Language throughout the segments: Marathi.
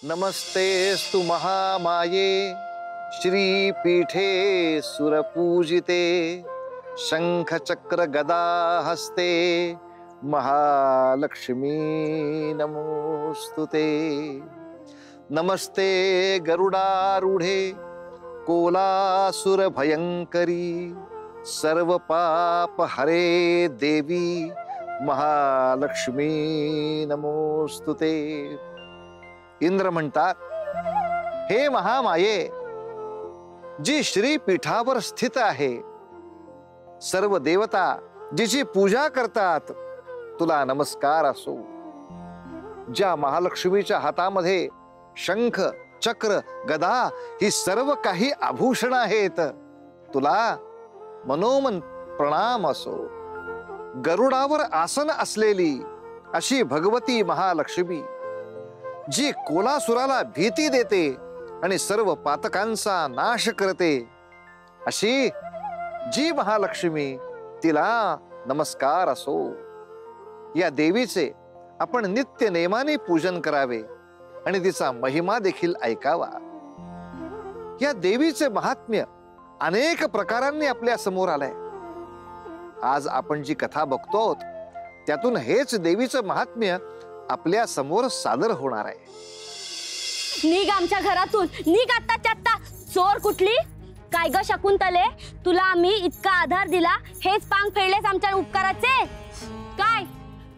नमस्तेस्तु महामाये श्रीपीठे सुरपूजिते शंख चक्र गदा हस्ते महालक्ष्मी नमोस्तुते। नमस्ते गरुडारूढे कोलासुर भयंकरी सर्व पाप हरे देवी महालक्ष्मी नमोस्तुते। इंद्र म्हणतात, हे महामाये, जी श्रीपीठावर स्थित आहे, सर्व देवता जिची पूजा करतात, तुला नमस्कार असो। ज्या महालक्ष्मीच्या हातामध्ये शंख चक्र गदा ही सर्व काही आभूषण आहेत, तुला मनोमन प्रणाम असो। गरुडावर आसन असलेली अशी भगवती महालक्ष्मी, जी कोलासुराला भीती देते आणि सर्व पातकांचा नाश करते, अशी जी महालक्ष्मी, तिला नमस्कार असो। या देवीचे आपण नित्य नेमाने पूजन करावे आणि तिचा महिमा देखील ऐकावा। या देवीचे महात्म्य अनेक प्रकारांनी आपल्या समोर आलंय। आज आपण जी कथा बघतो त्यातून हेच देवीचं महात्म्य आपल्या समोर सादर होणार आहे। निघ आमच्या घरातून, निघ आत्ताच्या आत्ता। चोर कुठली? काय ग शकुंतले, तुला आम्ही इतका आधार दिला, हेच पांग फेडलेस आमच्या उपकाराचे? काय?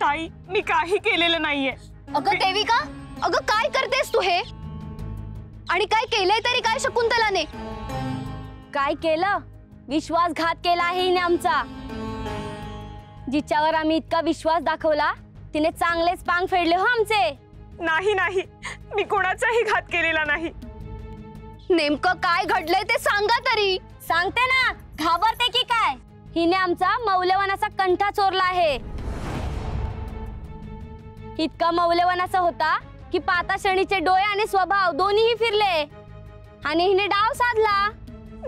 ताई, मी काही केलेलं नाहीये। अगं देविका, अगं काय करतेस तू हे? आणि काय केलंय तरी काय शकुंतलाने? काय केलं? विश्वासघात केला आहे हिने आमचा। जिच्यावर आम्ही इतका विश्वास दाखवला, तिने चांगलेच पांग फेडले हो आमचे। नाही नाही, मी कोणाचाही घात केलेला नाही। नेमकं काय घडलंय ते सांगा तरी। सांगते ना, घाबरते की काय? हिने आमचा मौल्यवानाचा कंठा चोरला आहे। इतका मौल्यवानाचा होता की पाताशणीचे डोळे आणि स्वभाव दोन्हीही फिरले आणि हिने डाव साधला।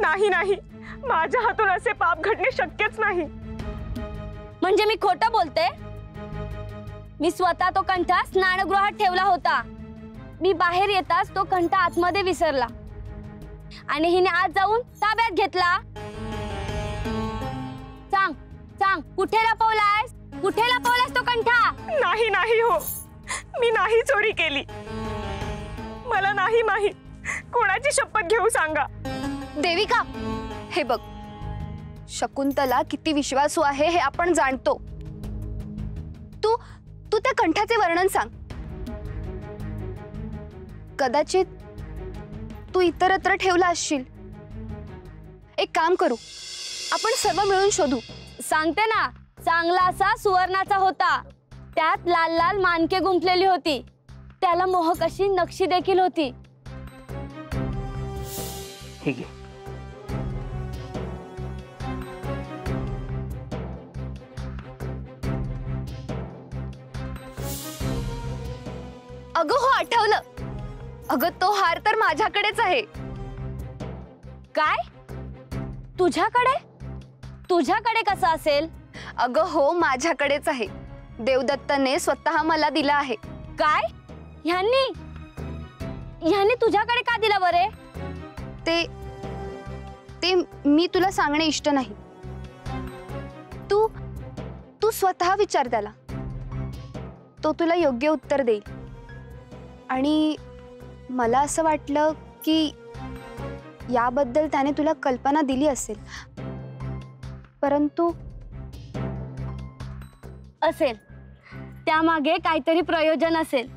नाही नाही, माझ्या हातून असे पाप घडणे शक्यच नाही। म्हणजे मी खोटं बोलते? मी स्वतः तो कंठा स्नानगृहात ठेवला होता। मी बाहेर येताच तो कंठा आतमध्ये विसरला आणि हिने आत जाऊन ताब्यात घेतला। सांग सांग, कुठे लपवलायस? कुठे लपवलायस तो कंठा? नाही नाही हो, मी नाही चोरी केली। मला नाही माहित, कोणाची शपथ घेऊ सांगा। देविका, हे बघ, शकुंतला किती विश्वासू आहे हे आपण जाणतो। तू तू त्या कंठाचे वर्णन सांग। कदाचित तू इतरत्र ठेवला असशील। एक काम करू, आपण सर्व मिळून शोधू। सांगते ना, चांगला असा सुवर्णाचा होता, त्यात लाल लाल मानके गुंफलेली होती, त्याला मोहक अशी नक्षी देखील होती। हे घे। अगं हो, आठवलं। अगं तो हार तर माझ्याकडेच आहे। काय? तुझ्याकडे? तुझ्याकडे कसा असेल? अगं हो, माझ्याकडेच आहे। देवदत्तने स्वतः मला दिला आहे। काय? ह्यांनी तुझ्याकडे का दिला बरे? ते मी तुला सांगणे इष्ट नाही। तू स्वतः विचार त्याला, तो तुला योग्य उत्तर देईल। आणि मला असं वाटलं की याबद्दल त्याने तुला कल्पना दिली असेल, परंतु असेल, त्यामागे काहीतरी प्रयोजन असेल।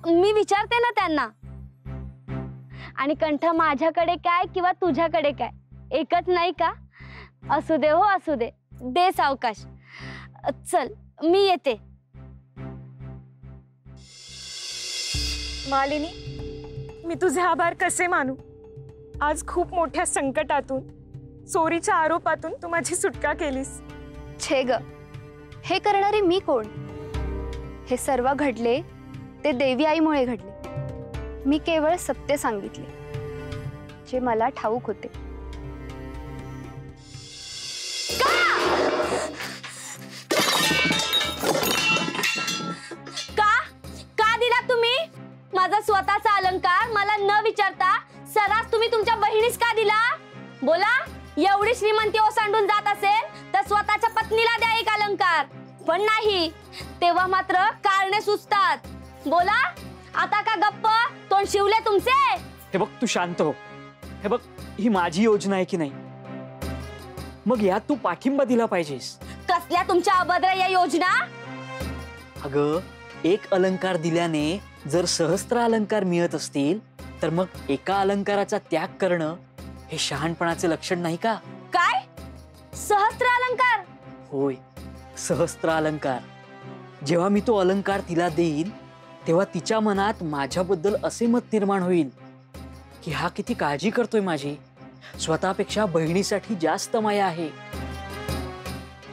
मी विचारते ना त्यांना। आणि कंठ माझ्याकडे काय किंवा तुझ्याकडे काय एकच नाही का? असू दे हो, असू दे, दे सावकाश। चल मी येते। मालिनी, मी तुझे आभार कसे मानू? आज खूप मोठ्या संकटातून, चोरीच्या आरोपातून तू माझी सुटका केलीस। छे ग, हे करणारे मी कोण? हे सर्व घडले ते देवी आईमुळे घडले। मी केवळ सत्य सांगितले, जे मला ठाऊक होते। का दिला तुम्ही? माझा स्वतःचा अलंकार मला न विचारता सरास तुम्ही तुमच्या बहिणीस का दिला? बोला, एवढी श्रीमंती ओसांडून जात असेल तर स्वतःच्या पत्नीला द्या एक अलंकार, पण नाही, तेव्हा मात्र कारणे सुचतात. बोला, आता का गप्प तोंड शिवले तुमचे? हे बघ, तू शांत हो. हे बघ, ही माझी योजना आहे की नाही, मग यात तू पाठिंबा दिला पाहिजेस. कसल्या तुमच्या अभद्र या योजना? अगं, एक अलंकार दिल्याने जर सहस्त्र अलंकार मिळत असतील तर मग एका अलंकाराचा त्याग करणं हे शहाणपणाचे लक्षण नाही का? काय सहस्त्र अलंकार? होय, सहस्त्र अलंकार. जेव्हा मी तो अलंकार तिला देईन तेव्हा तिच्या मनात माझ्याबद्दल असे मत निर्माण होईल की हा किती काळजी करतोय माझी, स्वतःपेक्षा बहिणीसाठी जास्त माया आहे.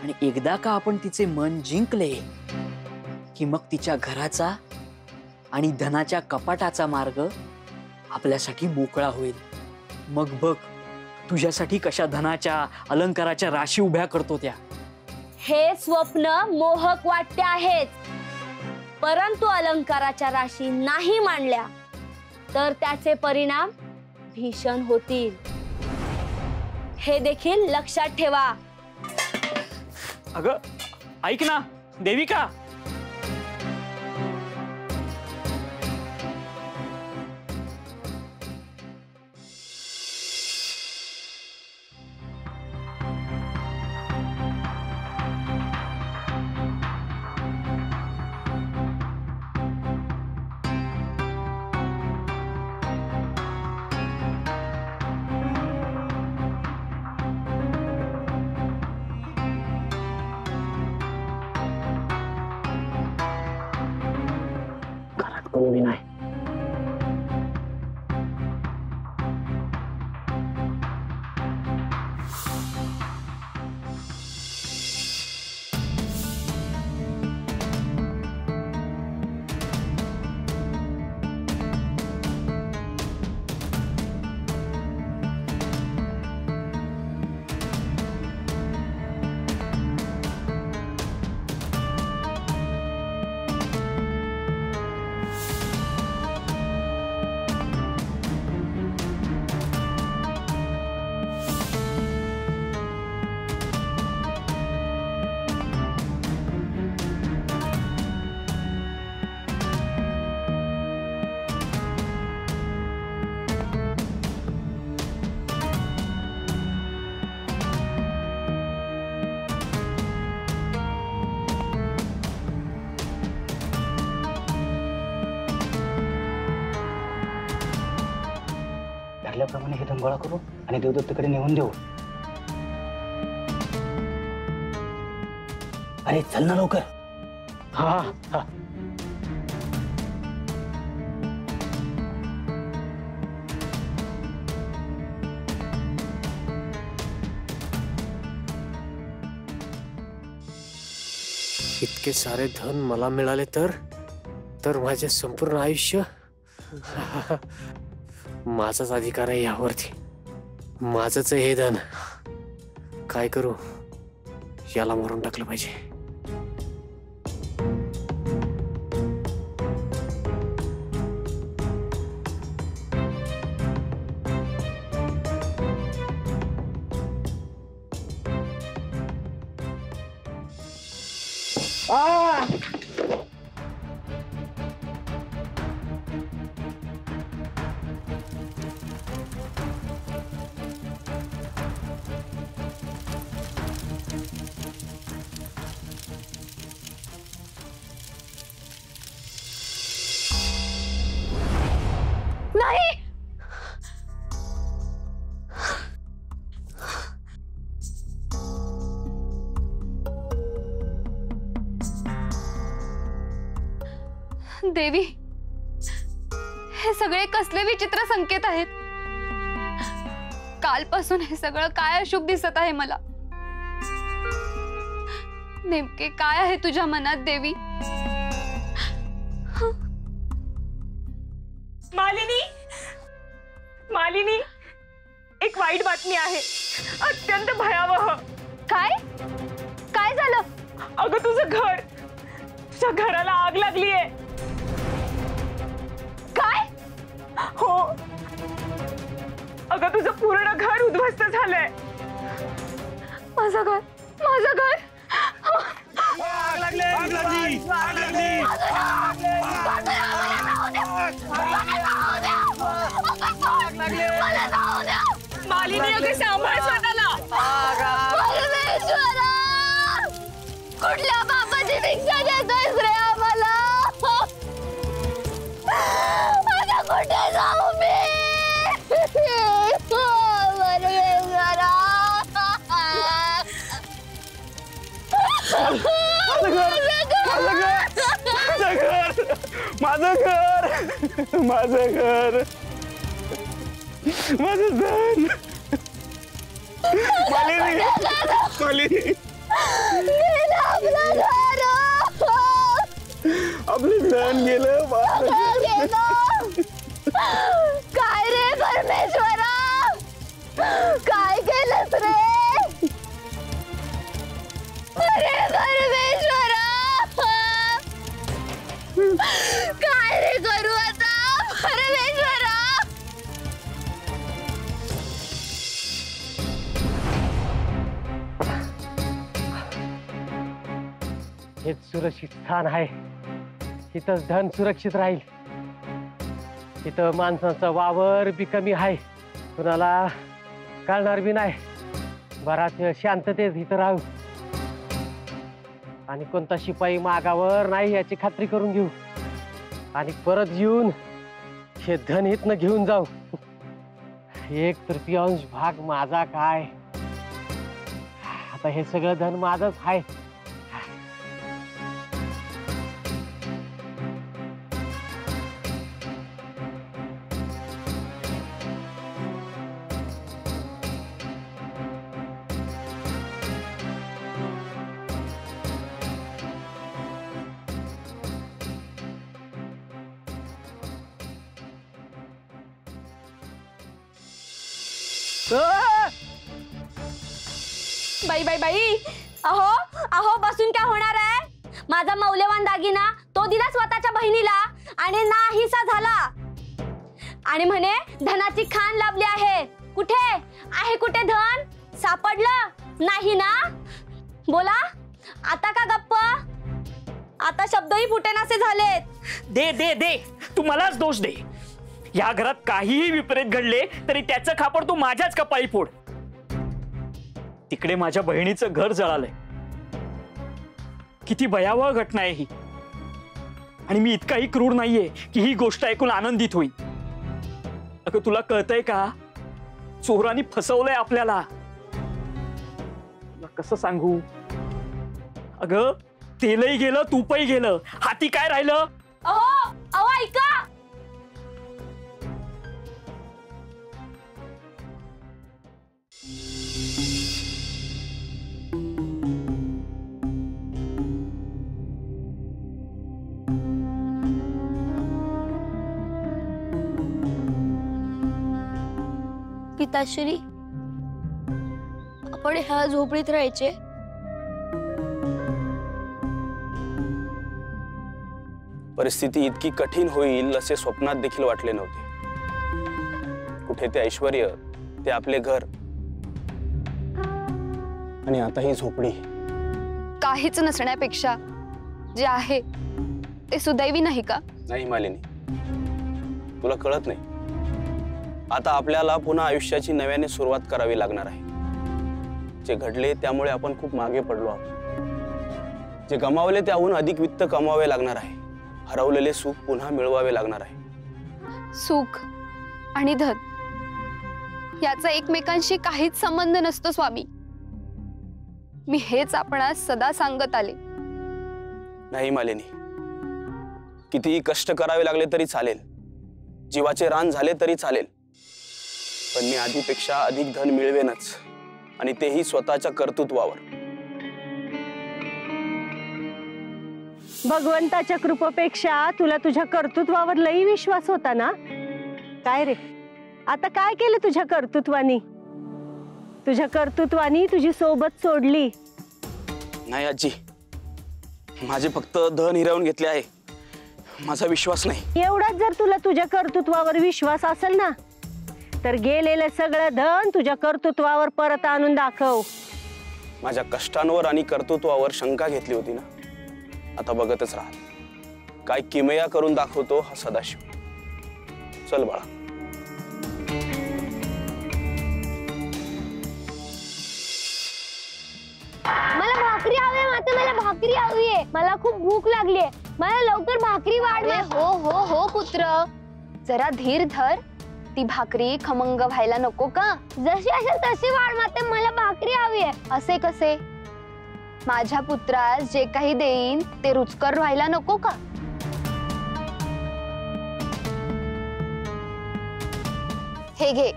आणि एकदा का आपण तिचे मन जिंकले की मग तिच्या घराचा आणि धनाच्या कपाटाचा मार्ग आपल्यासाठी मोकळा होईल. मग बघ, तुझ्यासाठी कशा धनाच्या अलंकाराच्या राशी उभ्या करतो त्या. हे स्वप्न मोहक वाटते आहेत, परंतु अलंकाराच्या राशी नाही मांडल्या तर त्याचे परिणाम भीषण होतील, हे देखील लक्षात ठेवा. अगं, ऐक ना देविका. कोणी नाही. ठरल्याप्रमाणे हे धन गोळा करू आणि देवदत्तकडे नेऊन देऊ. अरे चल ना लवकर. हा हा. इतके सारे धन मला मिळाले तर माझे संपूर्ण आयुष्य माझाच अधिकार आहे यावरती. माझंच हे धन. काय करू, याला मारून टाकलं पाहिजे. नाही, देवी, हे सगळे कसले विचित्र संकेत आहेत. कालपासून हे सगळं काय अशुभ दिसत आहे मला. नेमके काय आहे तुझ्या मनात देवी? मालिनी, एक वाईट बातमी आहे, अत्यंत भयावह. काय काय झालं? अगं, तुझं घर, तुझ्या घराला आग लागलीये. काय? हो, अगं तुझं पूर्ण घर उद्ध्वस्त झालंय. माझं घर, माझं घर. मालिनी अगं सांभाळ स्वतःला. परमेश्वरा, कुठल्या बापाची भिक्षा देतोयस रे आम्हाला? आता कुठे जाऊ मी? परमेश्वरा. माझं घर, माझं धन. मालिनी, आपलं धन गेलं. काय रे परमेश्वरा, काय केलंस रे? अरे परमेश्वरा, काय रे करू आता परमेश्वरा? हेच सुरक्षित स्थान आहे. इथंच धन सुरक्षित राहील. इथं माणसांचा वावर बी कमी आहे, कुणाला कळणार बी नाही. बराच वेळ शांततेत इथं राहू आणि कोणता शिपाई मागावर नाही याची खात्री करून घेऊ आणि परत येऊन हे धन इथनं घेऊन जाऊ. 1/3 भाग माझा काय, आता हे सगळं धन माझंच आहे. बाई बाई बाई, अहो अहो बसून काय होणार आहे? माझा मौल्यवान दागिना तो दिला स्वतःच्या बहिणीला आणि नाहीसा झाला आणि म्हणे धनाची खान लाभली आहे. कुठे आहे, कुठे धन? सापडलं नाही ना? बोला आता का गप्प? आता शब्दही फुटेनासे झालेत. दे दे दे, तू मलाच दोष दे. या घरात काहीही विपरीत घडले तरी त्याचं खापर तू माझ्याच कपाळी फोड. तिकडे माझ्या बहिणीचं घर जळालंय. किती भयावह घटना आहे ही. आणि मी इतकाही क्रूर नाहीये की ही गोष्ट ऐकून आनंदित होईल. अगं तुला कळतंय का, चोरांनी फसवलंय आपल्याला. तुला कसं सांगू? अगं तेलही गेलं, तूपही गेलं, हाती काय राहिलं? अहो अहो ऐका. पिताश्री, आपण ह्या झोपडीत राहायचे? परिस्थिती इतकी कठीण होईल असे स्वप्नात देखील वाटले नव्हते. कुठे ते ऐश्वर्य, ते आपले घर आणि आता ही झोपडी. काहीच नसण्यापेक्षा जे आहे ते सुदैवी नाही का? नाही मालिनी, तुला कळत नाही. आता आपल्याला पुन्हा आयुष्याची नव्याने सुरुवात करावी लागणार आहे. जे घडले त्यामुळे आपण खूप मागे पडलो आहोत. जे गमावले त्याहून अधिक वित्त कमावे लागणार आहे. हरवलेले सुख पुन्हा मिळवावे लागणार आहे. सुख आणि धन याचा एकमेकांशी काहीच संबंध नसतो स्वामी. मी हेच आपणास सदा सांगत आले. नाही मालिनी, कितीही कष्ट करावे लागले तरी चालेल, जीवाचे रान झाले तरी चालेल, पण मी आधीपेक्षा अधिक धन मिळवेनच, आणि तेही स्वतःच्या कर्तृत्वावर. भगवंताच्या कृपेपेक्षा तुला तुझ्या कर्तृत्वावर लई विश्वास होता ना? काय रे, आता काय केलं तुझ्या कर्तृत्वानी? तुझ्या कर्तृत्वानी तुझी सोबत सोडली. नाही आजी, माझे फक्त धन हिरावून घेतले आहे. माझा विश्वास नाही. एवढाच जर तुला तुझ्या कर्तृत्वावर विश्वास असेल ना, तर गेलेलं सगळं धन तुझ्या कर्तृत्वावर परत आणून दाखव. माझ्या कष्टांवर आणि कर्तृत्वावर शंका घेतली होती ना, आता बघतच राहा काय किमया करून दाखवतो हा सदाशिव. चल बाळा. मला भाकरी हवी माते, मला भाकरी हवी आहे. मला खूप भूक लागली आहे. मला लवकर भाकरी वाढ. हो हो हो पुत्र, जरा धीर धर. ती भाकरी खमंग व्हायला नको का? जशी असेल तशी वाढ माते, मला भाकरी हवी आहे. असे कसे? माझ्या पुत्रास जे काही देईन ते रुचकर व्हायला नको का? हे घे,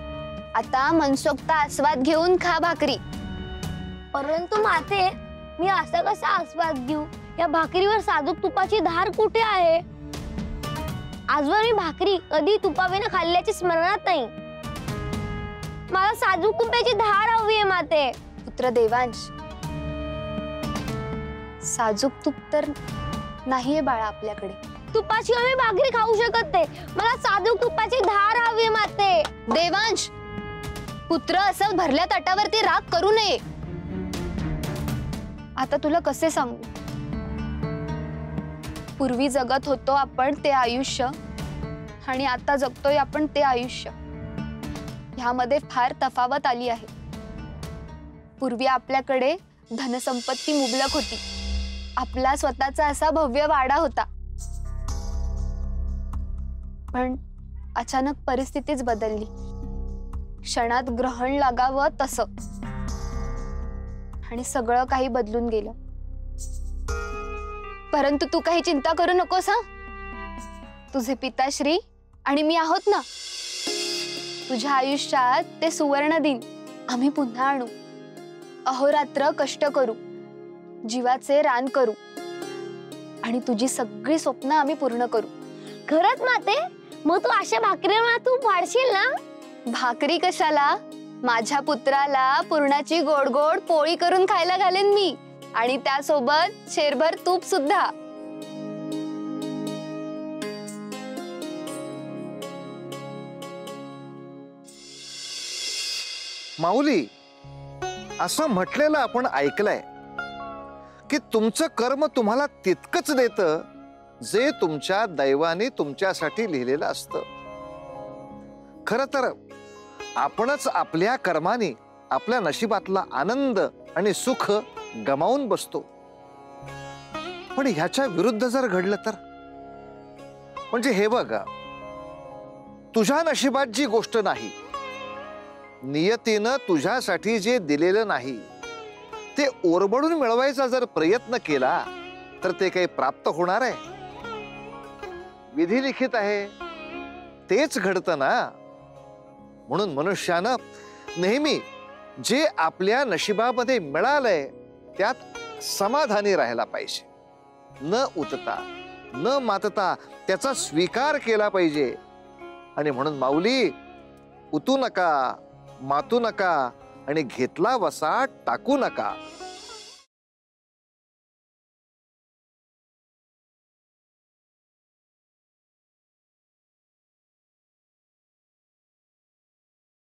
आता मनसोक्त आस्वाद घेऊन खा भाकरी. परंतु माते, मी असा कसा आस्वाद घेऊ? या भाकरीवर साजूक तुपाची धार कुठे आहे? आजवर मी भाकरी कधी तुपाविना खाल्ल्याची स्मरणात नाही. मला साजूक तुपाची धार हवी आहे माते. पुत्र देवांश, साजूक तूप तर नाहीये बाळा आपल्याकडे. तुपाशिवाय मी भाकरी खाऊ शकत नाही. मला साजूक तुपाची धार हवी आहे माते. देवांश, पुत्र असं भरल्या ताटावरती राग करू नये. आता तुला कसे सांगू? पूर्वी जगत होतो आपण ते आयुष्य आणि आता जगतोय आपण ते आयुष्य, ह्यामध्ये फार तफावत आली आहे. पूर्वी आपल्याकडे धनसंपत्ती मुबलक होती. आपला स्वतःचा असा भव्य वाडा होता. पण अचानक परिस्थितीच बदलली. क्षणात ग्रहण लागावं तसं, आणि सगळं काही बदलून गेलं. परंतु तू काही चिंता करू नकोस हा. तुझे पिताश्री आणि मी आहोत ना. तुझ्या आयुष्यात ते सुवर्ण दिन आम्ही पुन्हा आणू. अहोरात्र कष्ट करू, जीवाचे रान करू आणि तुझी सगळी स्वप्न आम्ही पूर्ण करू. खरंच माते? मग तू अशा भाकरीवर तू वाढशील ना? भाकरी कशाला, माझ्या पुत्राला पुरणाची गोड गोड पोळी करून खायला घालेन मी, आणि त्यासोबत शेरभर तूप सुद्धा. माऊली, असं म्हटलेलं आपण ऐकलंय की तुमचं कर्म तुम्हाला तितकंच देतं जे तुमच्या दैवाने तुमच्यासाठी लिहिलेलं असतं. खरं तर आपणच आपल्या कर्माने आपल्या नशिबातला आनंद आणि सुख गमावून बसतो. पण ह्याच्या विरुद्ध जर घडलं तर, म्हणजे हे बघा, तुझ्या नशिबात जी गोष्ट नाही, नियतीनं तुझ्यासाठी जे दिलेलं नाही, ते ओरबडून मिळवायचा जर प्रयत्न केला तर ते काही प्राप्त होणार आहे? विधी लिखित आहे तेच घडतं ना. म्हणून मनुष्यानं नेहमी जे आपल्या नशिबामध्ये मिळालंय त्यात समाधानी राहायला पाहिजे. न उतता न मातता त्याचा स्वीकार केला पाहिजे. आणि म्हणून माऊली, उतू नका, मातू नका आणि घेतला वसा टाकू नका.